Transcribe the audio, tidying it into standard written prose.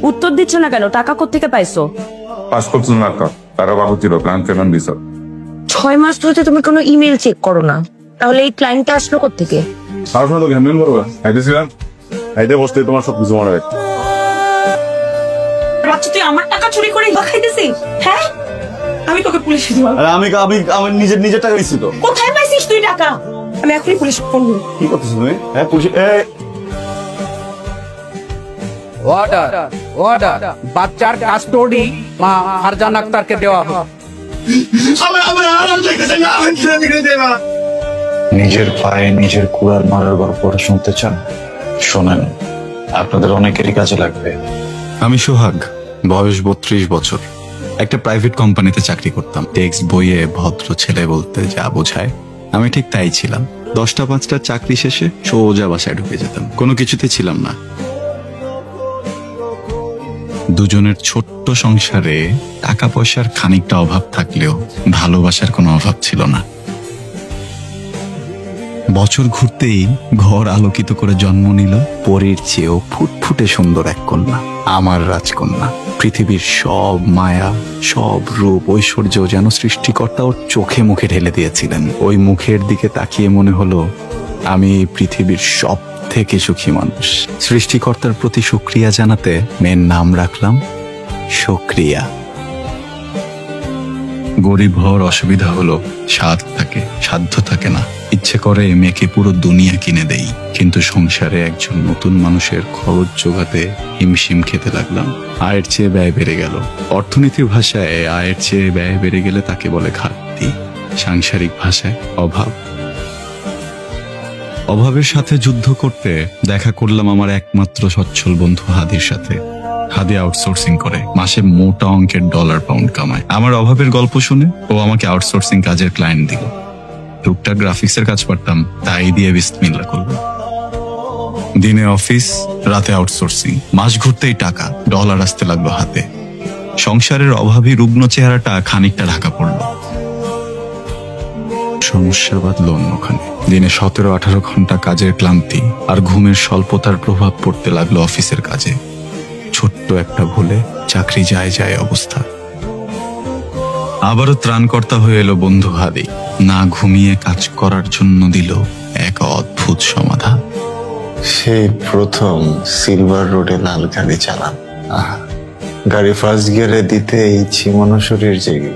উত্তর দিচ্ছ না কেন? টাকা কোত্থেকে পাইছো? পাসপোর্ট টাকা তারা বাবু ছিল প্ল্যান পেমেন্ট দিছ 6 মাস ধরে তুমি কোনো ইমেল চেক করো না, তাহলে এই ক্লায়েন্টটা আসলো কোত্থেকে? আর শোনা তো হ্যান্ডেল করবা আইতেছিলাম আইতে বসতে তোমার সবকিছু মনে রাখতে। বাচ্চা তুই আমার টাকা চুরি করে খাইতেছিস? হ্যাঁ, আমি তোকে পুলিশে দিব। আরে আমি নিজের টাকা দিছি তো। কোথায় পাইছিস তুই টাকা? আমি এখনই পুলিশ ফোন করব। কি করতেছ তুমি? হ্যাঁ পুলিশ অর্ডার বাচ্চার কাস্টডি মা ফারজান আক্তারকে দেওয়া হোক। নিজের পায়ে নিজের কুড়াল মারার গল্পটা শুনতে চান? শোনেন, আপনাদের অনেকেরই কাজে লাগবে। আমি সোহাগ, বয়স 32 বছর। একটা প্রাইভেট কোম্পানিতে চাকরি করতাম। টেক্সট বইয়ে ভদ্র ছেলে বলতে যা বোঝায় আমি ঠিক তাই ছিলাম। 10টা 5টা চাকরি শেষে সোজা বাসায় ঢুকে যেতাম, কোনো কিছুতে ছিলাম না। দুজনের ছোট্ট সংসারে টাকা পয়সার খানিকটা অভাব থাকলেও ভালোবাসার কোনো অভাব ছিল না। বছর ঘুরতেই ঘর আলোকিত করে জন্ম নিল পরীর চেয়েও ফুটফুটে সুন্দর এক কন্যা, আমার রাজকন্যা। পৃথিবীর সব মায়া, সব রূপ, ঐশ্বর্য যেন সৃষ্টিকর্তা ওর চোখে মুখে ঢেলে দিয়েছিলেন। ওই মুখের দিকে তাকিয়ে মনে হলো আমি পৃথিবীর সব থেকে সুখী মানুষ। সৃষ্টিকর্তার প্রতি শুকরিয়া জানাতে মেয়ের নাম রাখলাম শুকরিয়া। গরিব হওয়ার অসুবিধা হলো সাধ্য থাকে না। ইচ্ছে করে মেয়েকে পুরো দুনিয়া কিনে দেই, কিন্তু সংসারে একজন নতুন মানুষের খরচ জোগাতে হিমশিম খেতে লাগলাম। আয়ের চেয়ে ব্যয় বেড়ে গেল। অর্থনীতির ভাষায় আয়ের চেয়ে ব্যয় বেড়ে গেলে তাকে বলে ঘাটতি, সাংসারিক ভাষায় অভাব। অভাবের সাথে যুদ্ধ করতে দেখা করলাম আমার একমাত্র সচ্ছল বন্ধু হাদির সাথে। হাদি আউটসোর্সিং করে, মাসে মোটা অঙ্কের ডলার পাউন্ড কামায়। আমার অভাবের গল্প শুনে ও আমাকে আউটসোর্সিং কাজের ক্লায়েন্ট দিল। টুকটাক গ্রাফিক্সের কাজ পারতাম, তাই দিয়ে বিসমিল্লাহ করলো। দিনে অফিস, রাতে আউটসোর্সিং। মাস ঘুরতেই টাকা, ডলার আসতে লাগলো হাতে। সংসারের অভাবী রুগ্ন চেহারাটা খানিকটা ঢাকা পড়লো। সমস্যা বাঁধলো অন্যখানে। দিনে 17-18 ঘন্টা কাজের ক্লান্তি আর ঘুমের স্বল্পতার প্রভাব পড়তে লাগলো অফিসের কাজে। ছোট্ট একটা ভুলে চাকরি যায় অবস্থা। আবারও ত্রাণকর্তা হয়ে এলো বন্ধু হাদি। না ঘুমিয়ে কাজ করার জন্য দিল এক অদ্ভুত সমাধান। সেই প্রথম সিলভার রোডে লাল গাড়ি চালান। গাড়ি ফার্স্ট গিয়ারে দিতে এই ছিমনো শরীর জেগে